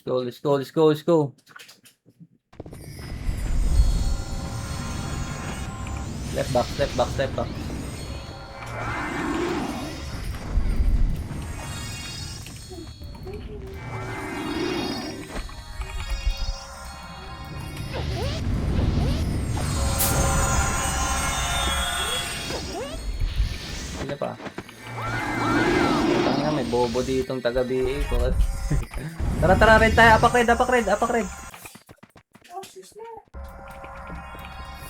Let's go, let's go, let's go. Left back, left back, left back. Sila pa. Tangina, may bobo ditong taga-BA ko. Tara, tara, red tayo. Apak red, apak red, apak red.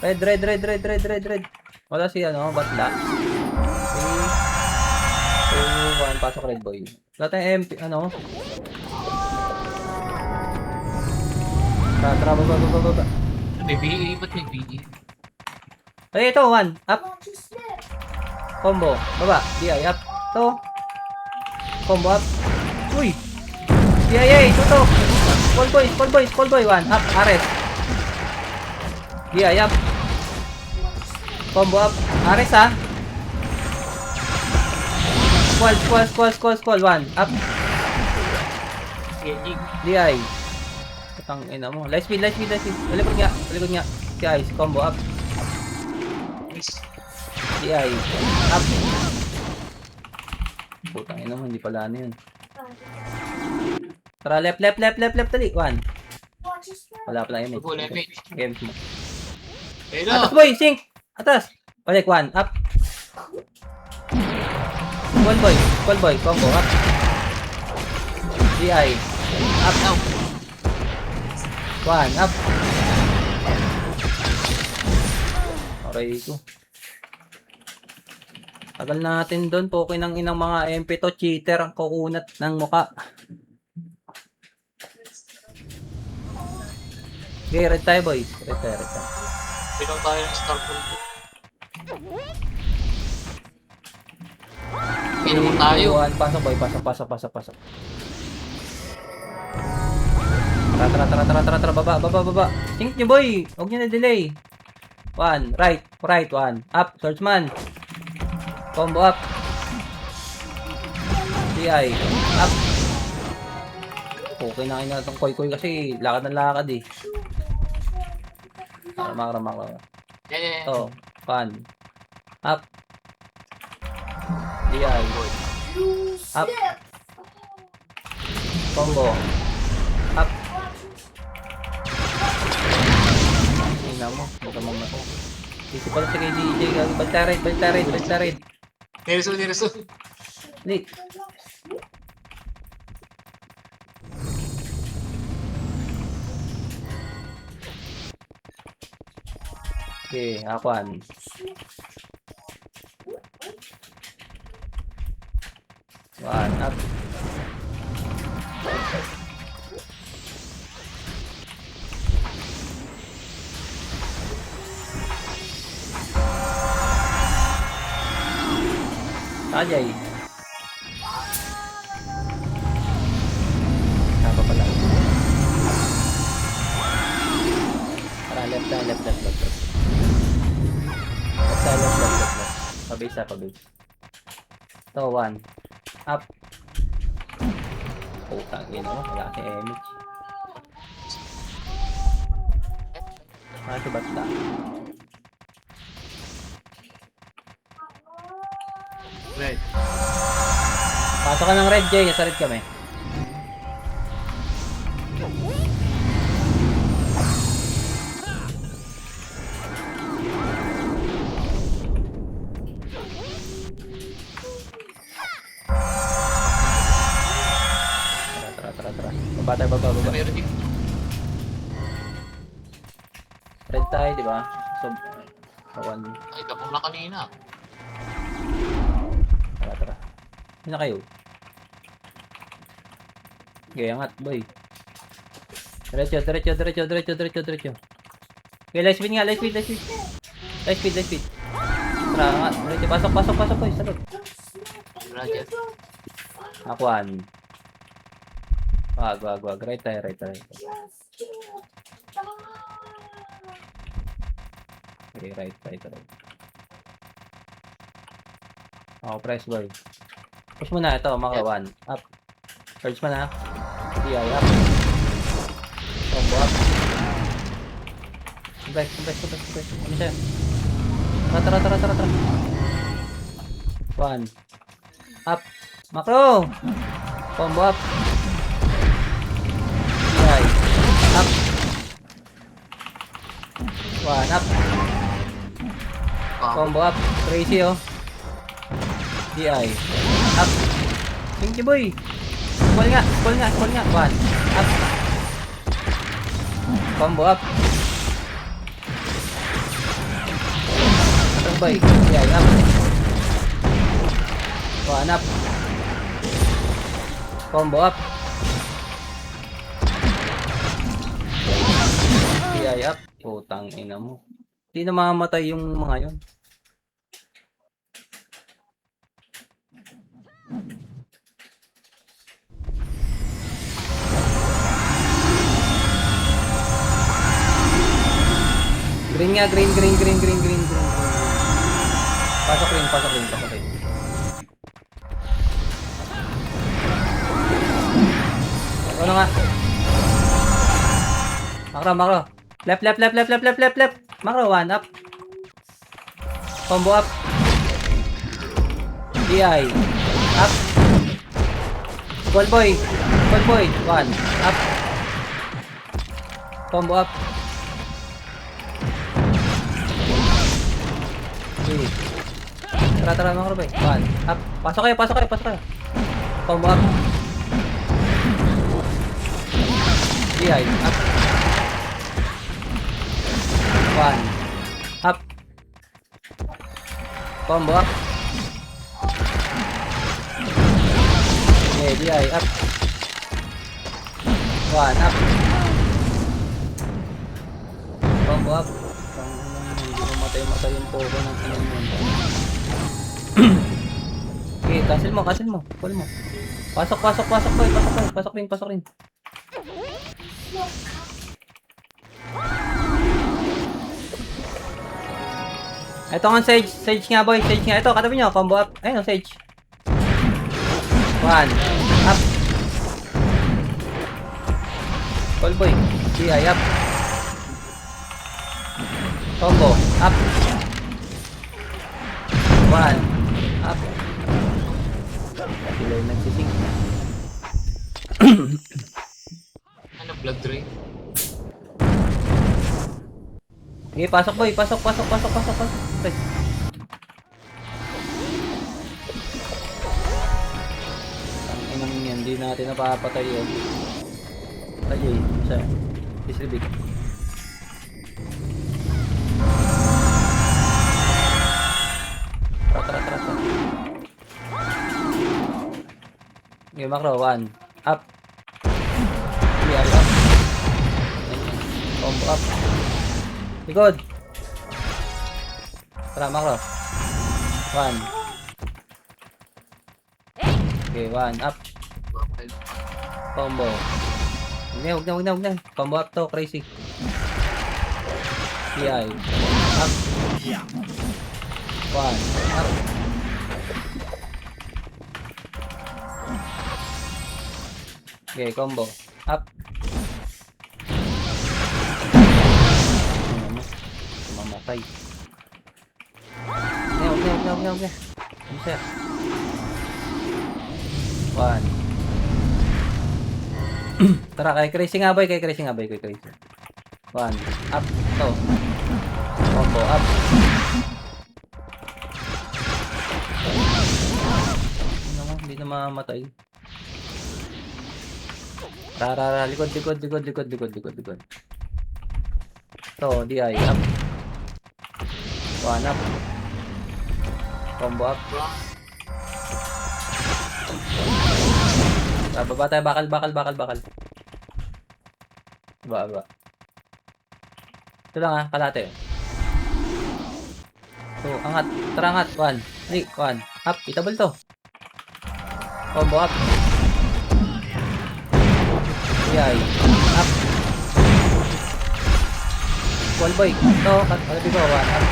Red. Wala si ano, batla. 3, 2, 1, pasok red boy. Wala tayong MP, ano? Tara, baba. May BE, ba't may BE? Ay, ito, 1, up. Combo, baba, DI, up. Ito. Combo, up. Uy! DIA, tutok. Call boy, 1, up, Ares. DI, up. Combo, up. Ares, ha? Squall, 1, up. DI. Patang ina mo. Light speed. Balikod nga. Si Ice, combo, up. DI, up. Putang ina mo, hindi pala ano yun. Tara, left, tali. 1. Wala pala yun. Games mo. Atas, boy, sink. Atas. Balik, 1, up. Call boy, combo, up. DI, up. 1, up. Aray ko. Tagal natin doon, poke ng inang mga MP to, cheater ang kukunat ng muka. Okay, red tayo boys. Red tayo. Pilang tayo ng star pool. Pilang tayo. Pasok boy, pasok. Tara, baba. Think nyo boy, huwag nyo na delay. 1, right, 1, up, swordsman. Combo up. DI, up. Okay na kayo na itong koy kasi lakad eh. Makara. Yeah. Oh, 1, up. DI, up. Combo, up. Tingnan mo, baka mo ako. Isip pala sa kay DJ, baltarid. Nireso. Lit. Okay, akuan. One, up. Ajay. Apa pala? Tara, left. Pabase. Ito, 1. Up. Putang ina mo, wala si Emich. Si basta. Red. Pasok ka ng red, Jay. Nasa red kami. Tara. Baba. Meron din. Red tayo, di ba? So, kawan. Ay, kapong na kanina. Tara. Hindi na kayo. Okay, angat, boy. Diretso. Okay, light speed nga, light speed. Tara, angat. Diretso, pasok, boy. Salot. Roger. Akuan. Wag. Right tayo. Okay, right. Ako, press boy. Push mo na ito, mga 1. Up. Urge mo na. DI, up. Combo up. Complex. Ano siya? Tara. 1. Up. Macro. Combo up. DI. Up. 1. Up. Combo up. Crazy oh. DI. Up. Pinky boy. Call nga. 1. Up. Combo up. Boy. DI. Up. 1. Up. Combo up. DI up. Putang ina mo. Hindi na mamamatay yung mga yon. Green nga, green. Pasok rin. Ano nga? Makro. Left. Makro, 1 up. Combo up. DI. Up. Call boy. 1 up. Combo up. 3. Tara makro boy. 1 up. Pasok kayo. Combo up. DI. Up. 1 up. Combo up. Okay, DI up. 1 up. Combo up. Hindi ko matay yung pogo ng tinan mo. Okay, cancel mo. Call mo. Pasok rin. Ito nga Sage nga boy. Ito, katabi nyo, combo up. Ayun o, Sage. 1 up. Call boy. DI up. Combo up. 1 up. Sila yung nagsising. Ano, blood drain? Okay, pasok boy. Pre. Ang inang yan, hindi natin napapatay yun. Ayay, isa. Disribig. Tara. Okay, macro, 1 up. DI up. Combo up. Likod. Tara, macro. 1. Okay, 1 up. Combo. Huwag na. Combo up to, crazy. DI. Up. 1 up. Okay, combo. Up. Mamatay. Huwag na. Ano siya? 1. Tara, kay crazy nga boy. 1 up. To. Combo up. Hindi na mamamatay. Tara, likod. To, DI up. 1 up. Combo up. Baba tayo, bakal. Baba. Ito lang ha, kalate. So, angat. Tara, angat. 1. 1. Up. Itabal to. Combo up. DI. Up. Wall boy. Ito. Katabi ko. 1 up.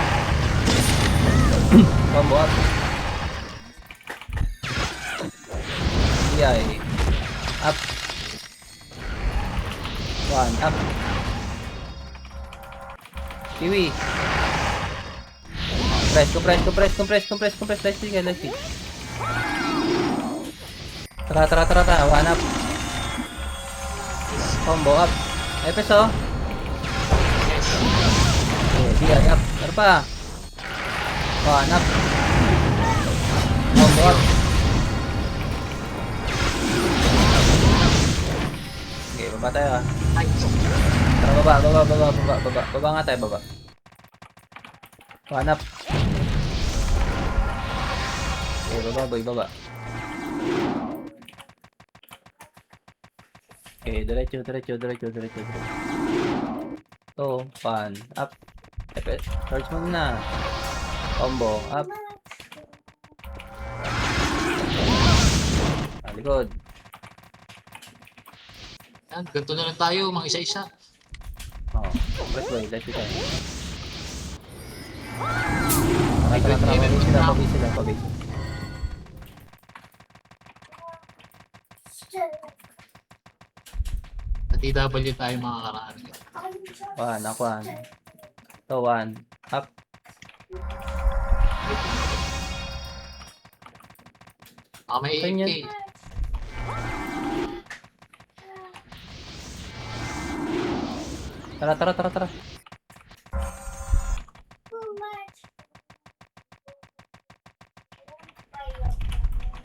Combo up. DI. Up. One up. Kiwi. Compress. Let's see. Tara. One up. Combo up. Epes oh. Yes. Okay, up. Tara pa. One up. Combo up. Okay, baba tayo ah. Ay, Tara, baba. Baba nga tayo, baba. One up. Okay, baba, boy, baba. Okay, diretso. So, one up. Epes, charge mo na. Combo, up. Likod. yan. Ganito na lang tayo, mga isa-isa. Oh, compress boy, let's go. Tara, pabay sila. Na-TW tayo mga karaan. One, ako one. So, one. Up. May Ganyan. AK. Tara.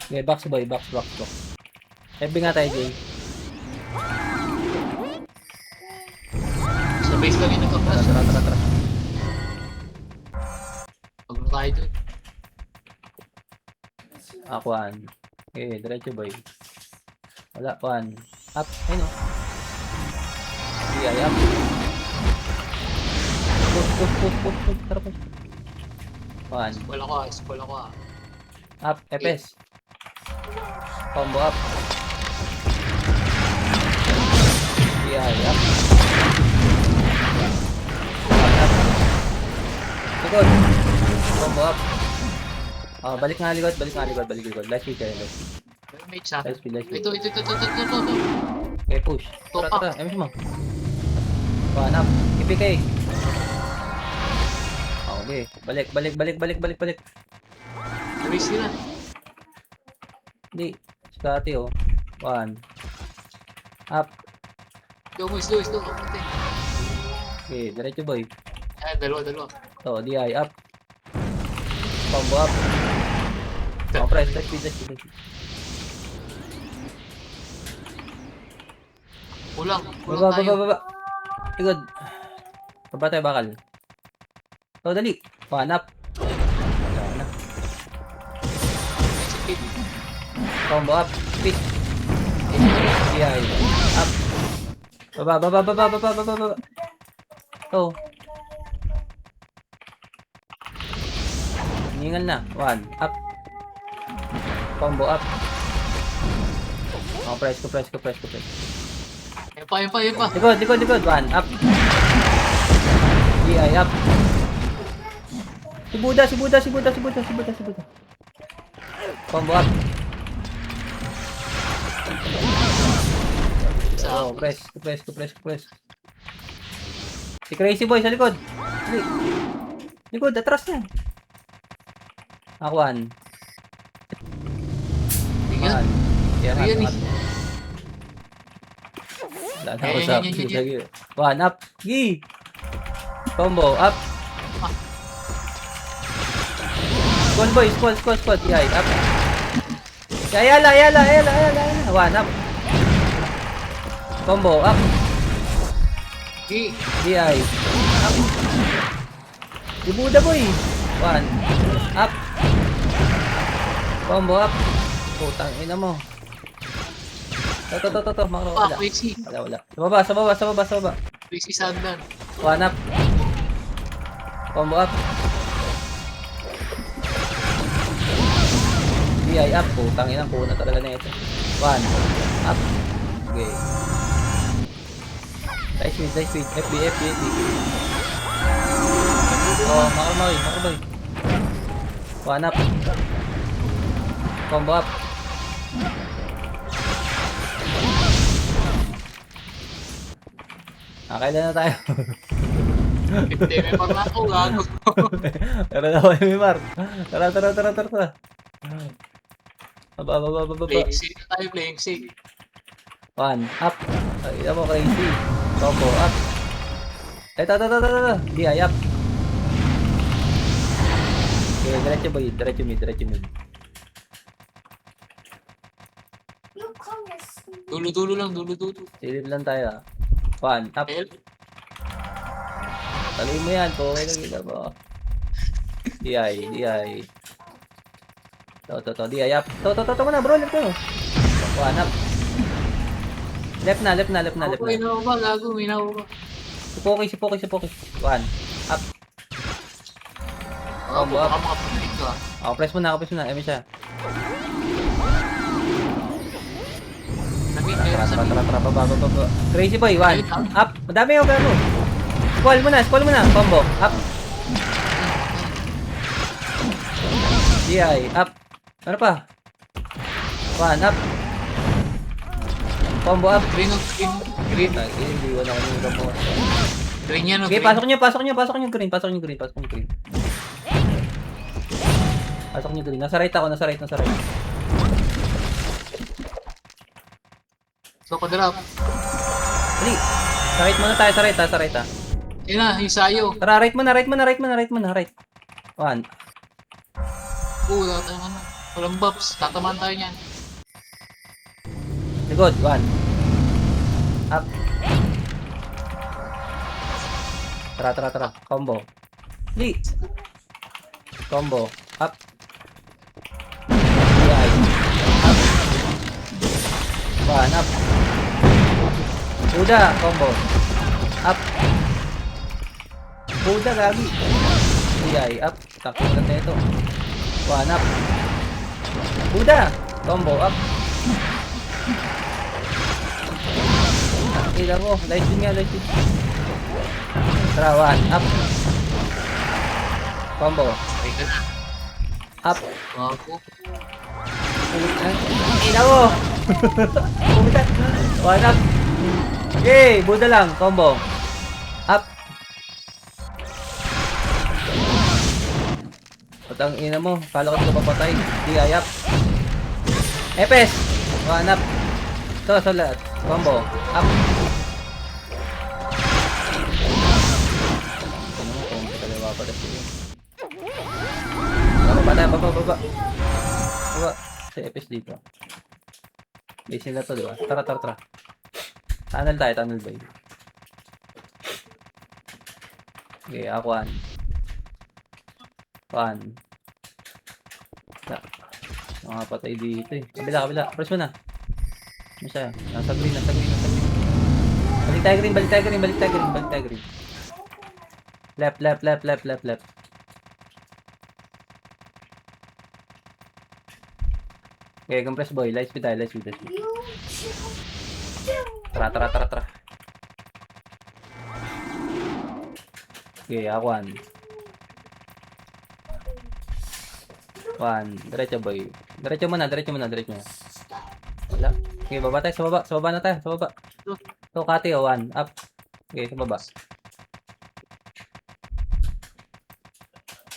Okay, box boy, box. FB nga tayo, Jay. Sa base kami nagka-crash. Tara. Pag na tayo dun. Ako one. Okay, diretso boy. Wala, one. Up, ayun o. Up. Push. Tara, push. One. Spoil ako ah. Up, Epes. Combo up. Up. Up. Likod. Combo up. Balik nga likod. Last hit kayo. May mate sa akin. Last hit. Ito. Okay, push. Tara. MS mo. One up. Ipikay. Okay. Balik. Race nila. Hindi. Skati oh. One. Up. Slow. Okay. Okay, diretso boy. Ayan, dalawa. So, DI up. Combo up. Press. Let's speed. Kulang Baba. tayo. Good. Baba tayo bakal. So, dali. One up. Wala na. Combo up. Speed. DI up. Baba. So. Hiningal na. One. Up. Combo up. Press ko. Yan pa. Likod. One. Up. DI up. Si Buddha. Combo up. Sa Press. Si Crazy Boy sa likod. Dali. Likod, atras niya. One. Yan. Yan. Wala na ako sa Yan. One up. Gi. Combo up. Squad boy, squad. Yay, up. Yala. One up. Combo up. DI. Up. Dibuda boy. One. Up. Combo up. Putang ina mo. To. Makro. Wala. Wala. Sa baba. Quixie Sandman. One up. Combo up. DI up. Putang ina. Kuna talaga na ito. One. Up. Okay. Nice speed. FB. Oh, makro boy. One up. Combo up. Kailan na tayo? 50 may pang ako, gago. Tara na kayo, Mimar. Tara. Baba. Playing safe na tayo, playing safe. 1, up. Ay, mo, crazy. Combo, up. Ito. Di, ay, up. Okay, diretso boy. Diretso mid. Dulo lang. Silip lang tayo. 1, up. Help. Taloy mo yan, po. Okay lang kita mo. DI. To, DI, up. To mo na, bro. Left ko. 1, up. Left na. Ako, inaw ba, gago, inaw ba. Si Poki. 1, up. Ako, baka makapalit ka. Ako, press mo na. Eme siya. Tara, baba. Crazy boy, 1, up. Madami yung gano. Squall mo na. Combo, up. DI, up. Ano pa? 1, up. Combo, up. Green. Hindi wala ko yung combo. Green yan, Okay, green. pasok nyo green. Pasok nyo green. Nasa right ako. So, padrap. Dali. Sa right muna tayo, sa right. Yun na, yung sayo. Tara, right muna. 1. Wala tayo ano. Walang buffs. Tatamaan tayo niyan. Likod, 1. Up. Tara. Combo. Dali. Combo. Up. DI. Up. 1, up. Buda, combo. Up. Buda, gagi. DI, up. Takot na ito. 1, up. Buda, combo, up. Takila mo. Light din nga. Tara, 1, up. Combo. Okay ka na. Up. Gago. Takila mo. Buda. 1, up. Okay, Buda lang. Combo. Up. Patang ina mo. Kala ko ito papatay. Di, up. Epes. 1, up. Ito, sa lahat. Combo. Up. Ano mo kung kaliwa pa rin siya. Baba. Si Epes dito. Base nila to, diba? Tara. Tunnel boy. Okay, ako 1. Mga patay dito eh. Kabila. Press mo na. Ano siya? Nasa green. Balik tayo green. Left. Okay, compress boy. Light speed tayo. Tara. Okay, ako 1. Diretso boy. Diretso mo na. Wala. Okay, baba tayo sa baba. Sa baba na tayo. So, Kati 1. Up. Okay, sa baba.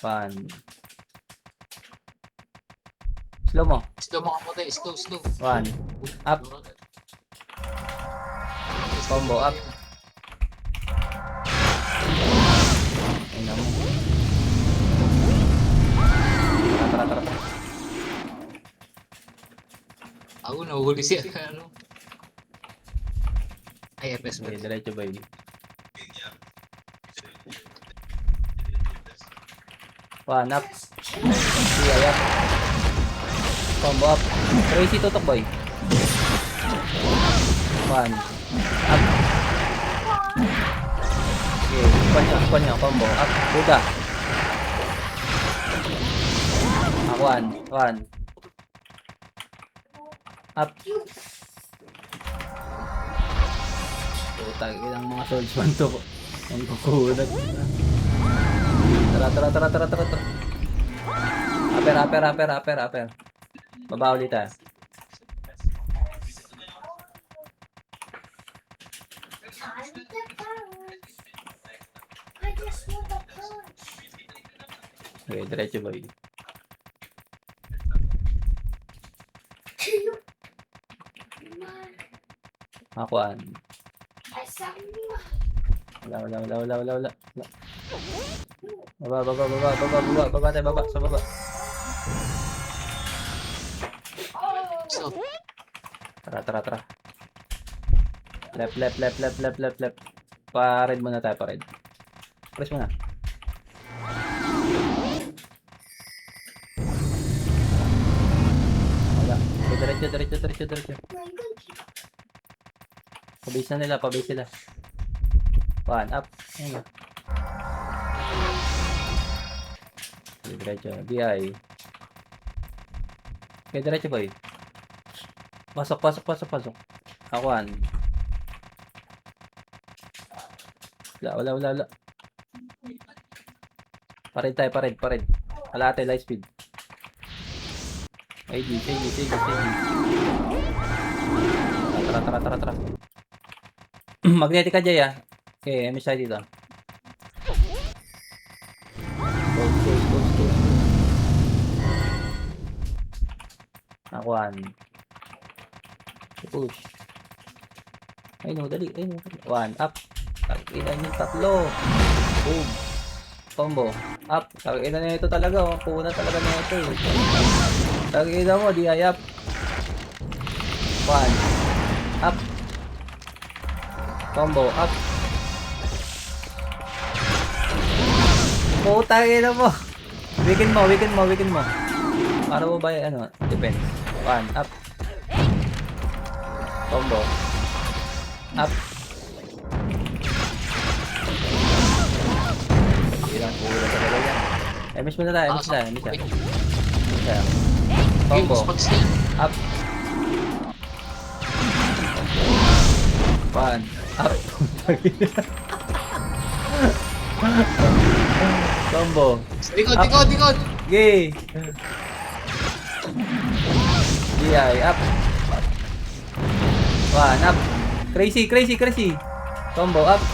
1. Slow mo. Slow mo ka puti. Slow. 1. Up. Combo up. Ayun na mo. Tara. Ako, nahuhuli siya. Ano? Ay, FS ba? Okay, diretso ba yun? 1 up. 3 up. Combo up. Crazy tutok boy. 1 up. Okay, squad niya. Combo up. Buda. 1. Up. Putang ilang mga swordsman to. Ang kukunat. Tara. Upper. Baba ulit ah. Okay, diretso boy. Akuan. Wala. Baba tayo, baba, sa baba. So, Tara. Left. Pa-red muna tayo, pa-red. Press muna. Wala. Okay, diretso. Pabase na nila, sila. One, up. Ayun na. Okay, diretso. DI. Okay, diretso boy. Pasok. Akuan. Wala. Pared. Alate, light speed. Sige. Tara. Magnetic ka, Jay, ah. Okay, MS tayo dito. Go. Akuan. Push. Ayun, dali. One, up. Tagilan yung tatlo. Boom. Combo. Up. Tagilan na ito talaga, oh. Puna talaga na ito, eh. Tagilan mo, DI up. One. Up. Combo. Up. Putangin mo. Weaken mo. Para mo ba yung defense. One. Up. Combo. Up. Ilang pula talaga yan. MS mo na tayo. Combo. Up. One. Up. Combo. Likod. Gay. DI. Up. One. Up. Crazy. Combo. Up.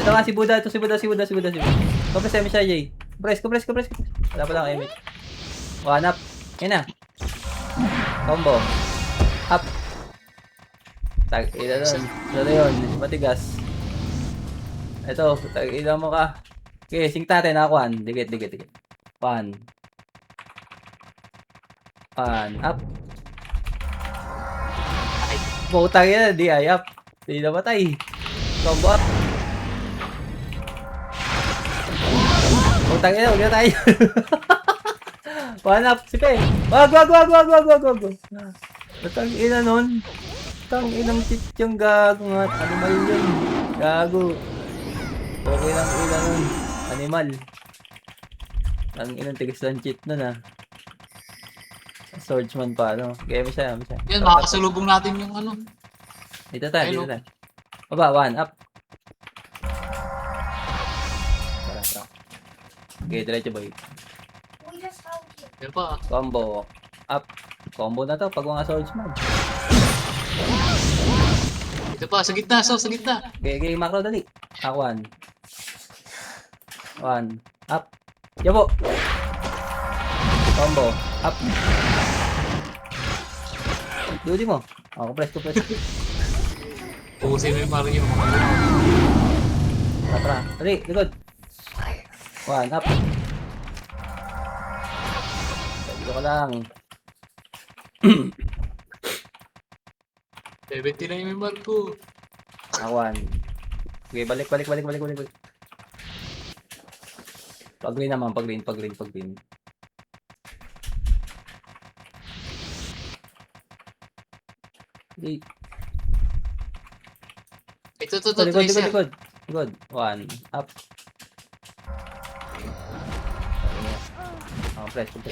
Ito nga si Buddha. Kapres sa MSI, Jay. Press. Wala pa lang image. One up. Yan na. Combo. Up. Tag-ina doon. Ito yun. Matigas. Ito. Tag-ina mo ka. Okay, sync natin. Akuan. Dikit. One. Up. Putang yan. DI up. Di na matay. Combo up. Putang yan. Huwag na tayo. One up. Sipe. Wag. Tang ina nun. Tang inang cheat yung gago nga. Animal yun. Gago. Okay lang ina nun. Animal. Tang inang tigas lang cheat nun, ah. Swordsman pa, ano. Game siya. Yan, makakasalubong natin yung ano. Dito tayo. Baba, one, up. Tara. Okay, diretso boy. Yan pa. Combo. Up. Combo na to pag mga swordsman. Ito pa, sa gitna. Okay, macro dali. One. Up. Yabo. Combo. Up. Duty mo. Ako, press. Pusin mo yung parang yung mga Tara. Dali, likod. One, up. Dito ka lang. 70 na yung member ko. One. Okay, balik. Pag-green naman, pag-green. Hey. Ito, Likod. One. Up. Press. Tupa.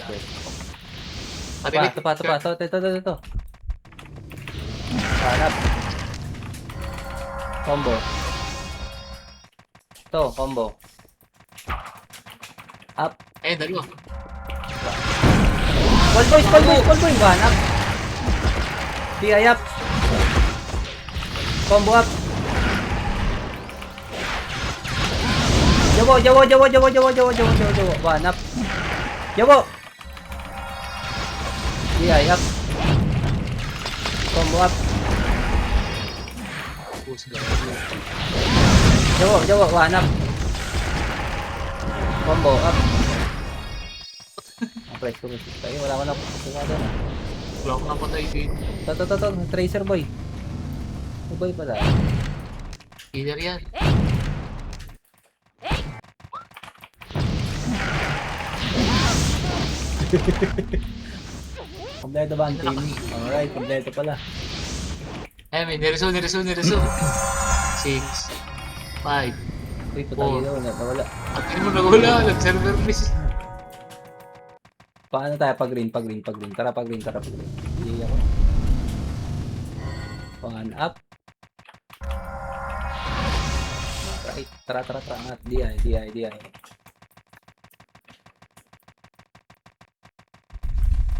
Ito. Up. Combo. Combo. Up. Dalawa. Call boys. One up. DI up. Combo up. Jawo, jawo, jawo, jawo, jawo, jawo, jawo, jawo, jawo. One up. Jawo. DI up. Combo up. Push ka. Jawo, jawo, one up. Combo up. Press ko, press ko. Tayo, wala ko na. Wala ko na. Wala ko napatay dito. To. Tracer boy. Boy pala. Killer yan. Kompleto ba ang team? Alright, kompleto pala. Eh, may nireso. 6, 5. Uy, patay daw. Nawala. At mo nawala. Nag-server miss. Paano tayo? Pag-green. Tara, pag-green. Hindi ako. One up. Right. Tara. Angat. DI.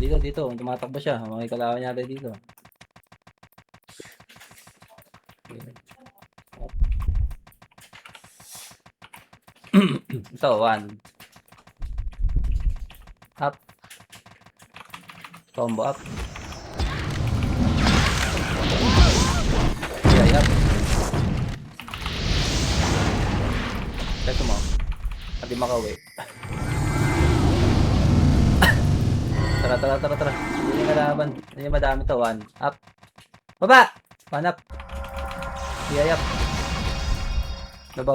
Dito. Tumatakbo siya. May kalawan niya dito. Ito, one. Up. Combo up. DI up. Testo mo. Hindi makauwi. Tara. Hindi niya kalaban. Hindi niya madami to. One. Up. Baba! One up. DI up. Baba.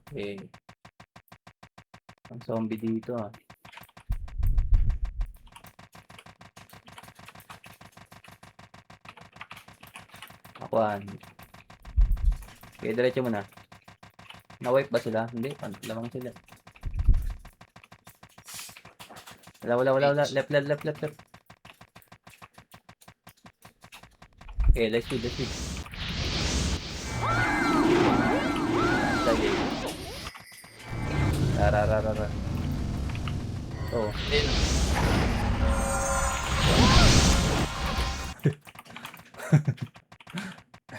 Okay. Ang zombie dito ah. Akuan. Okay, diretso muna. Na-wipe ba sila? Hindi, lamang sila. Wala. Left. Okay, let's shoot. Sige. Rara. Oh.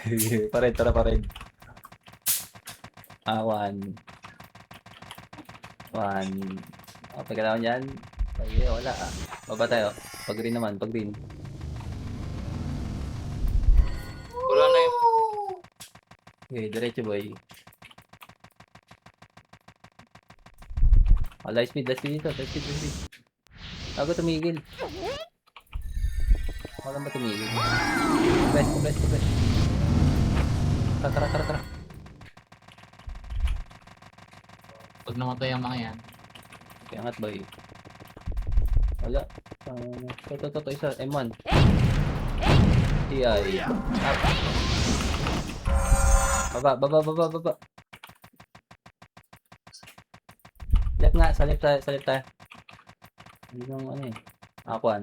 Ayun. Tara pared. One. Okay, kailangan yan. Ay, wala ah. Baba tayo. Pag-green naman, pag-green. Wala na yun. Okay, diretso boy. Light speed dito. Ako tumigil. Wala ba tumigil? Press. Tara. Pag namatay ang mga yan. Kaya angat boy. Wala. Ito isa. M1. TI. Up. Baba. Left nga. Sa left tayo. Hindi nang ano eh. Akuan.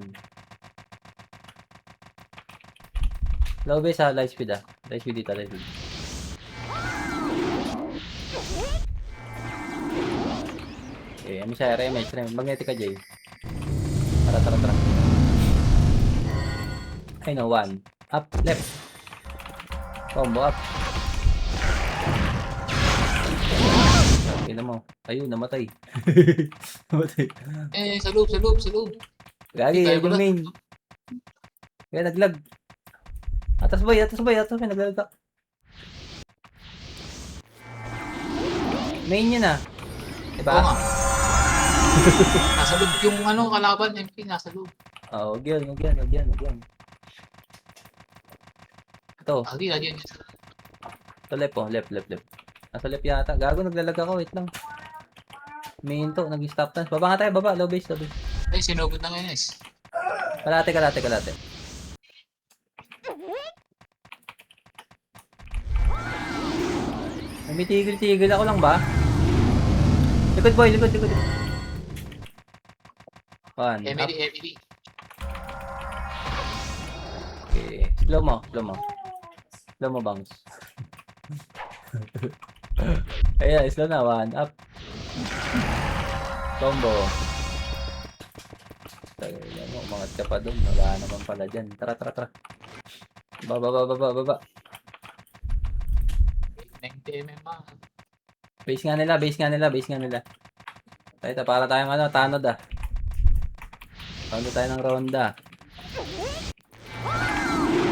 Low base ha. Light speed ah. Light speed dito. Okay, ano siya? Remage. Magnetic ka, Jay. Tara. Ay no, one. Up, left. Combo up. Okay na mo. Ayun, namatay. Eh, sa loob. Gagi, Tayo yung pala. main. Kaya naglag. Atas boy, naglag ka. Main yun ah. Diba? Oo nga. Nasa loob yung kalaban, MP, nasa loob. Oo, wag yan. Ito, Lagi yan. ito left oh, left. Nasa left yata. Gago, naglalag ako, wait lang. Main to, nag-stop dance. Baba nga tayo, low base. Ay, sinugod na ngayon, guys. Kalate. May tigil ako lang ba? Likod boy. One. Up. Emily. Okay. Slow mo, bounce. Ayan, slow na. One. Up. Combo. Tagal mo, umangat ka pa dun. Wala naman pala dyan. Tara. Baba. 90 mm mga. Base nga nila. Ito, para tayong tanod ah. Tanod tayo ng ronda.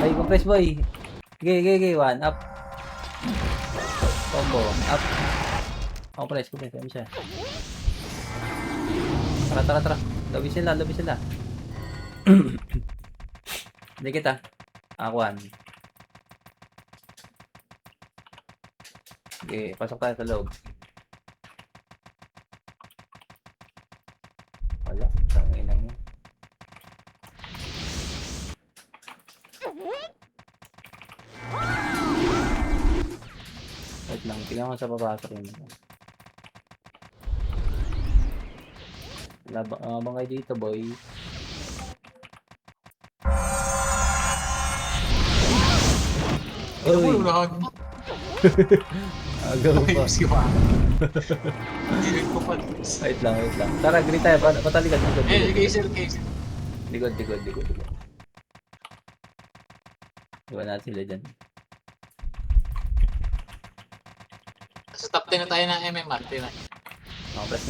Ay, compress boy. Gay. One, up. Combo, up. Compress. Ano siya? Tara. Lobby sila. Hindi kita. Akuan. Okay, pasok tayo sa loob. Wala, tangin lang yun. Wait lang, tingnan ko sa papasok yun. Labang kayo dito, boy. Ito mo, Uy! unahan mo. Agaw pa. Ayos ka pa. Hindi ko pa. Wait lang. Tara, green tayo. Patalikod. Sige. Likod. Iwan natin sila dyan. Sa top 10 na tayo ng MMR. Tingnan Compress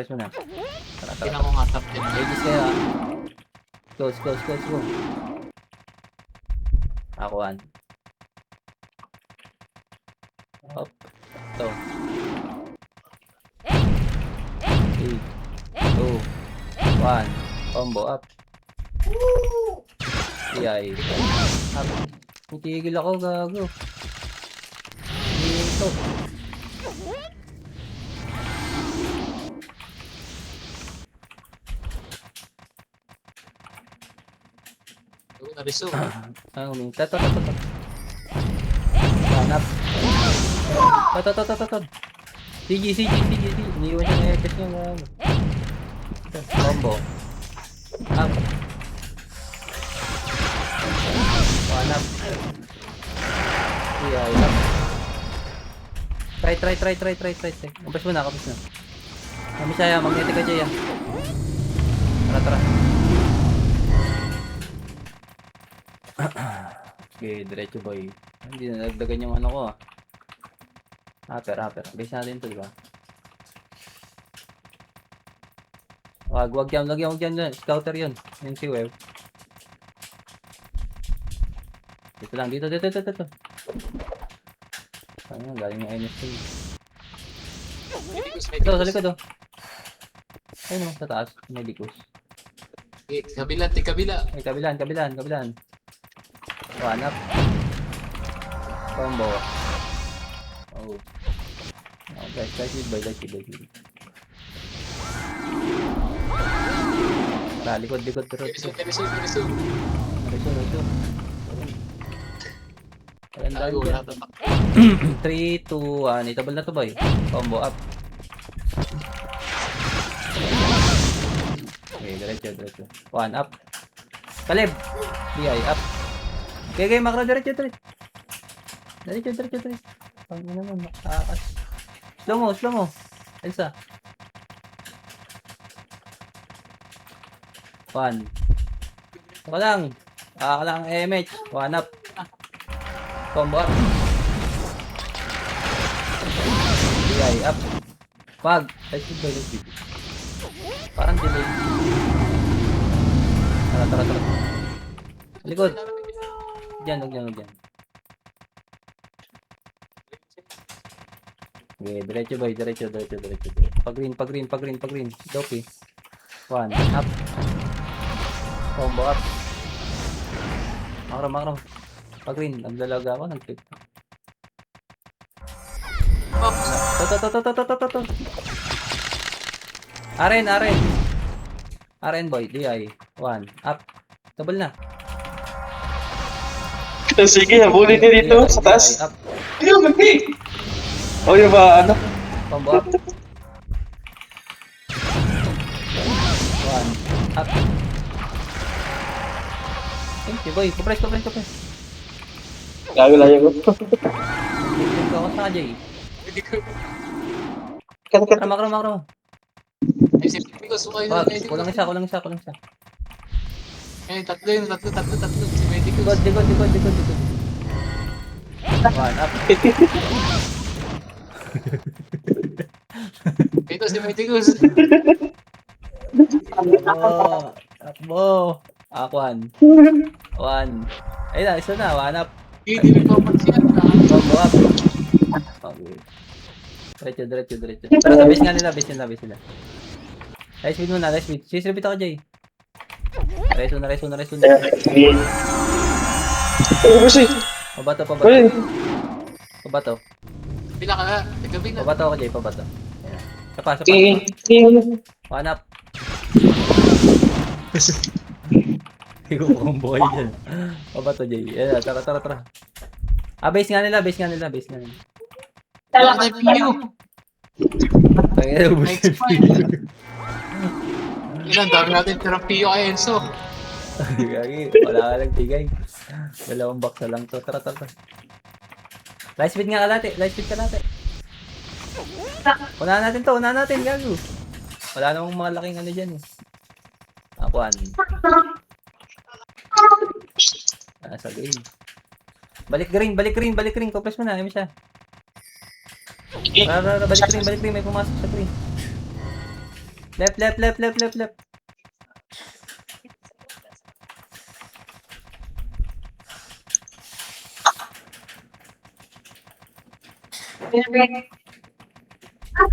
mo na. Tara. ko nga top 10. Ladies kayo ah. Close. Go. Akuan. Up. Ito. 3, 2, 1. Combo up. Yay. Up. Titigil ako, gago. Dito. Nariso. Uminta. Ito. Hanap. Ito. Sige. Iniwan siya na EPS niya, gago. Ito, combo. Up. Hanap. Yay. Up. Try. Kapos mo na. Kami siya, magnetic ka dyan. Tara. Okay, diretso boy. Hindi na nagdagan yung ano ko ah. Upper. Base natin to, diba? Wag yan. Scouter yun. Yung si Web. Dito lang, dito. Ano, galing yung NST. Ito, sa likod oh. Ayun oh, sa taas. May likus. Kabila. Ay, kabilaan. One up. Combo. Oh. Okay, let's boy. Tara, likod. Nariso. Tayo na ito. 3, 2, 1. Itabal na to boy. Combo up. Okay, diretso. One up. Kalib. DI up. Okay, makro diretso. Diretso. Ano naman, makaakas. Slow mo. Elsa. 1. Saka lang. MH. One up. Combo up. DI up. Pag. Let's go. Parang delay. Tara. Likod. Diyan. Okay, diretso boy. Pag-green. Dopey. One. Up. Combo up. Makro. Pag-green. Naglalaga ako. Nag-tip. To. Aren boy. DI. One. Up. Double na. Sige, habulin niyo dito sa taas. Up. Ayun, magbi! O yung ba, ano? Combo up. One. Up. Thank you boy. Compress. Layo ko. Tingko ako sa Jay. Kat. Tara, makro. Ay, safety ko. Sukay na. Wag, kulang isa. Eh, tatlo. Si Medic. Likod, likod, likod, likod, likod. One up. Ito si Meticus. Takbo. Takbo. One. One. Ayun na, isa na. One up. Hindi nagpapansin. Combo up. Okay. Diretso, diretso, diretso. Tara, base nga nila, base nila, base nila. Nice speed muna, nice speed. Sisirabit ako, Jay. Reso na, reso na, reso na. Ubus eh. Pabato, pabato. Uy. Pabato. Pila ka na. Naggabi na. Pabato ako, Jay, pabato. Ayan. Sapa, sapa. One up. Hindi ko combo kayo dyan. Pabato, Jay. Ayan, tara, tara, tara. Base nga nila, base nga nila, base nga nila. Wala tayo PU. Kaya ubus Next yung fight. Ilan, dami natin tirang PU kay Enzo. Gagi, wala ka lang bigay. Dalawang box na lang to. Tara, tara, tara. Light speed nga kalate. Light speed kalate. Unahan natin to. Unahan natin, gago. Wala namang mga laking ano dyan eh. Akuan. Sa game. Balik green, balik green, balik green. Koples mo na, ayun siya. Tara, balik green. May pumasok sa green. Left, left, left, left, left, left.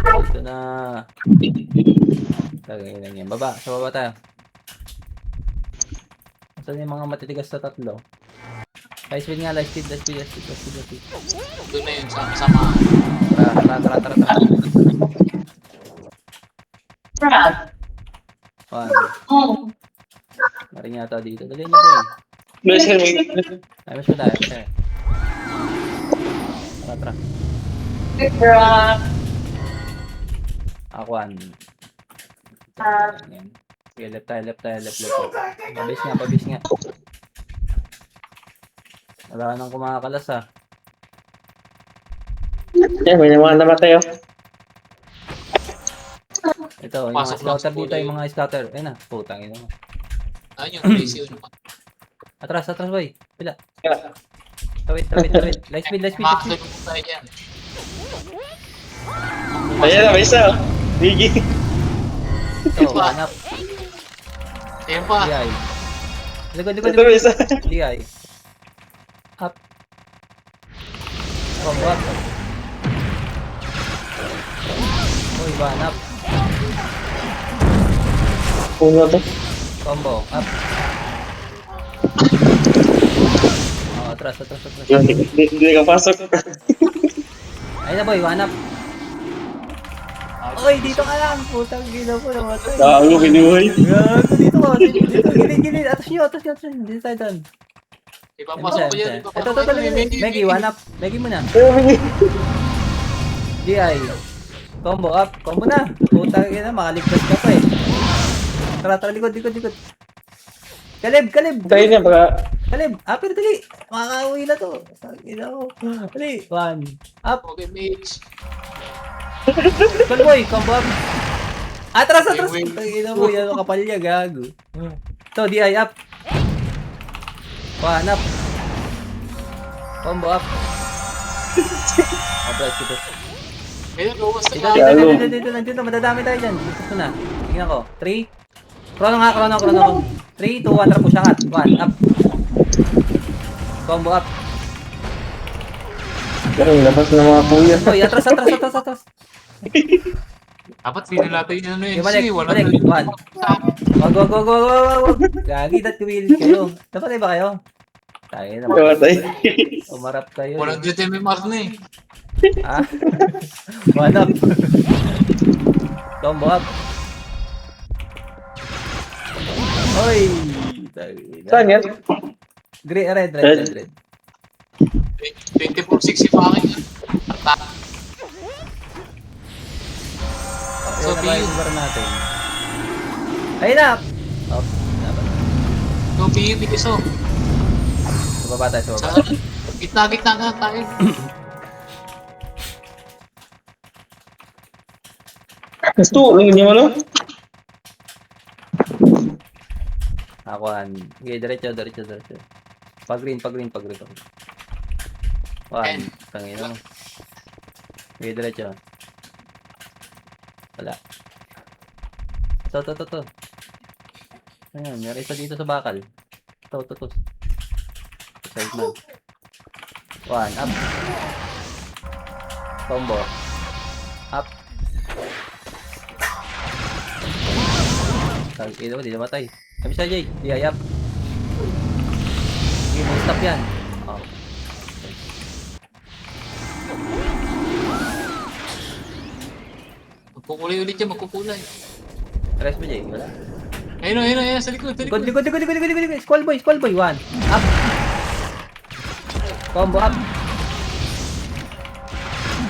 Ito na. Tagay lang yan. Baba. Sa baba tayo. Saan yung mga matitigas na tatlo? Light speed nga. Light speed. Light speed. Light speed. Light speed. Light speed. Doon na yun, sama-sama. Tara. Tara. One. Maring yata dito. Dali niyo ba eh. Bless ka Ay, mas tayo. Okay. Tara. Akuan. Ayan. Sige, left tayo. Pabis nga. Wala nang kumakalas ah. May naman namatay oh. Ito, yung mga Pasok lang scouter sa dito, kulay. yung mga scouter. Ayun na, putang ina mo. Ayun yung base yun. Atras, boy. Pila. Tawid. Light speed. Makakasal mo tayo dyan. Ayan na, may isa oh. Biggie. Ito, hanap. Ayan pa. DI. Likod. Ito may isa. DI. Up. Combo up. Uy, hanap. Puno to. Combo, up. Atras. Hindi ka pasok. Ayun na boy, one up. Oy, dito ka lang. Putang gina po namatay. Gago, kinuhay. Gago, dito ka. Dito, gilid. Atas nyo. Dito tayo doon. Ipapasok ko yan. Ito, Meggy, one up. Meggy mo na. DI. Combo up. Combo na. Putang ina, makaligtas ka pa eh. Tara, likod. Kalib. Tayo na, baka. Kalib, pero dali. Makakauwi na to. Ina mo. Dali. One. Up. Okay, mage. Call boy, combo up. Atras. Wait. Ina mo, yan ang kapal niya, gago. Ito, DI up. One up. Combo up. Press. Ayun, luwas na Gago. Dito, madadami tayo dyan. Gusto na. Tingnan ko. 3. Chrono. 3, 2, 1, tara push angat. 1, up. Combo up. Ganun, labas na mga kuya. Boy, atras. Dapat pinilata yun ano yun. Balik. Wala 1. Wag. Gagi, kumilis kayo. Dapat ba kayo? Tayo na. Namatay. Umarap kayo. Walang dito yung MMR na eh. Ah? 1 up. Combo up. Oy! Saan yan? Red. 2460 pa akin yan. Attack. So, So, na PU. ba natin? Ayun na! Oh, dapat. So, PU, bigiso. Sa baba tayo, Sa gitna na tayo. Gusto, hindi mo no? Akuan. Okay, diretso. Pag green. One. Ten. Tangina mo. Okay, diretso. Wala. To. Ayan, meron isa dito sa bakal. To. Side man. One, up. Combo. Up. Tangina mo, di namatay. Kami siya, Jay. Di ayap. Sige, may stop yan. Oh. Magkukulay ulit yan, magkukulay. Rest mo, Jay. Wala. Ayun, sa likod. Likod. Skull boy. One. Up. Combo up.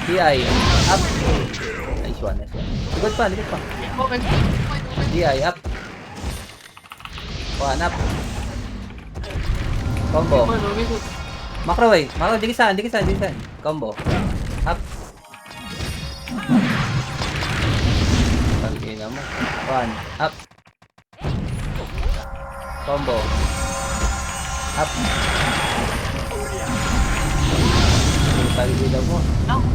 DI. Up. Nice one. Likod pa. Okay. DI. Up. One up. Combo. Macro. Dikisan. Combo. Up. Pagkina mo. One. Up. Combo. Up. Pagkina mo.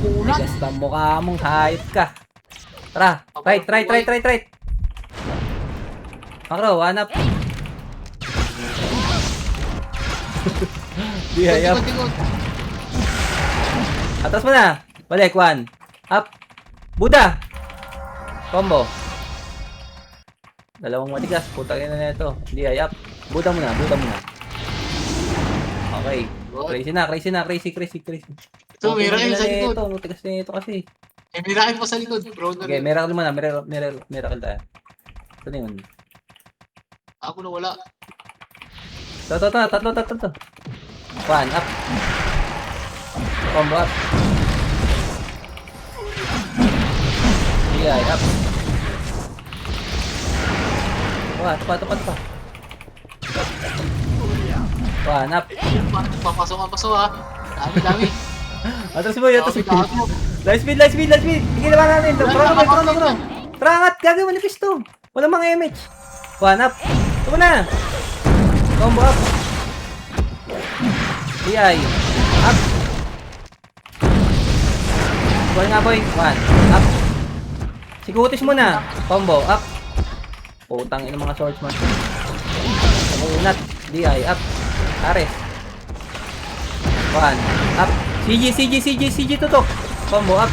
Kulang. Tigas na mukha mong hayop ka. Tara. Right. Macro. One up. Di hayop. Likod. Atras mo na. Balik. One. Up. Buda. Combo. Dalawang matigas. Putang ina na ito. Hindi ayap. Buda muna. Okay. Crazy na. Ito, miracle sa likod. Ito. Matigas na ito kasi. Miracle pa sa likod. Okay. Miracle muna. Miracle tayo. Ito na yun. Ako na wala. Tatlo. One. Up. Combo up. Yeah, up. Wah, tepat. One up. Papasok ha. Dami. Atras mo. Light speed. Sige naman natin. Trono. Trangat, gagawin mo na pisto. Walang mga MH. One up. Ito na. Combo up. DI. Up. Boy nga boy. One. Up. Sigutis mo na. Combo. Up. Putang ina mga swordsman. Unat. DI. Up. Ares. One. Up. CG tutok. Combo. Up.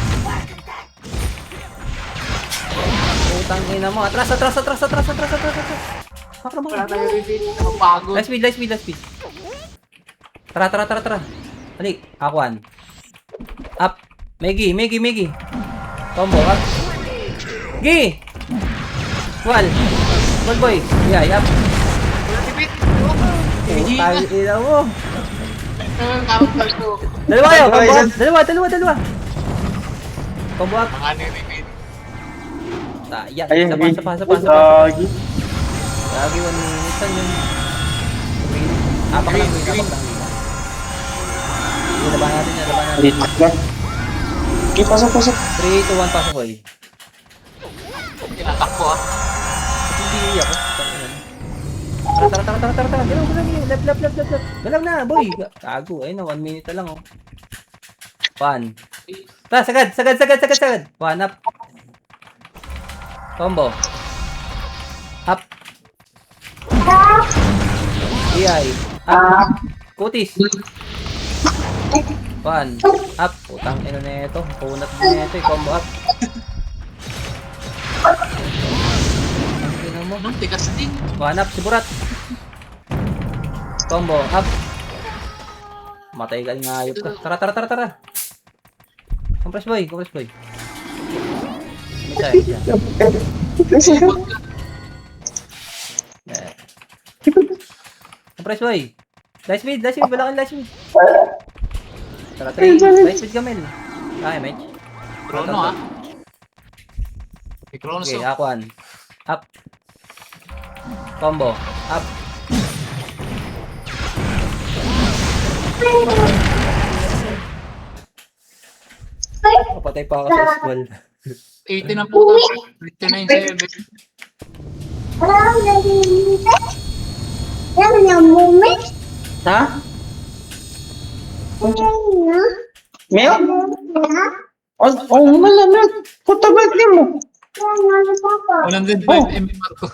Putang ina mo. Atras. Wala tayo repeat. Napapagod. Last speed. Tara. Balik. Akuan. Up. Megi. Combo. Up. Gi. Wal boy. Yeah, up. Wala repeat. Putang ina mo. Character ko. Dalawa kayo. Combo up. Dalawa. Combo up. Mga repeat. Sayang. Ayun, Sa pa. Lagi. Lagi 1 minute lang yun. Apak lang. Laban natin. Dito lang. Okay, pasok. 3, 2, 1, pasok boy. Tinatakbo ha. Hindi ako. Tara. Left. Galaw na, boy. Tago. Ayun na, 1 minute na lang, oh. 1. Tara, sagad. 1 up. Combo. Up. DI. Up. Kutis. 1. Up. Putang ina na ito. Punat din na ito. Combo up. Tingnan mo. Anong tigas din? 1 up. Siburat. Combo. Up. Matay ka nga ayop ka. Tara. Compress boy. Isa. Compress boy. Light speed. Balakan light speed. Tara, 3. Light speed gamel. Kaya, match. Chrono ha. May Chrono Okay, so. Akuan. Up. Combo. Up. Patay pa ako sa school. 80 na po. 59.7. Ha? Meron? Oh, malamig. Puta ba mo? 105 MB Marco.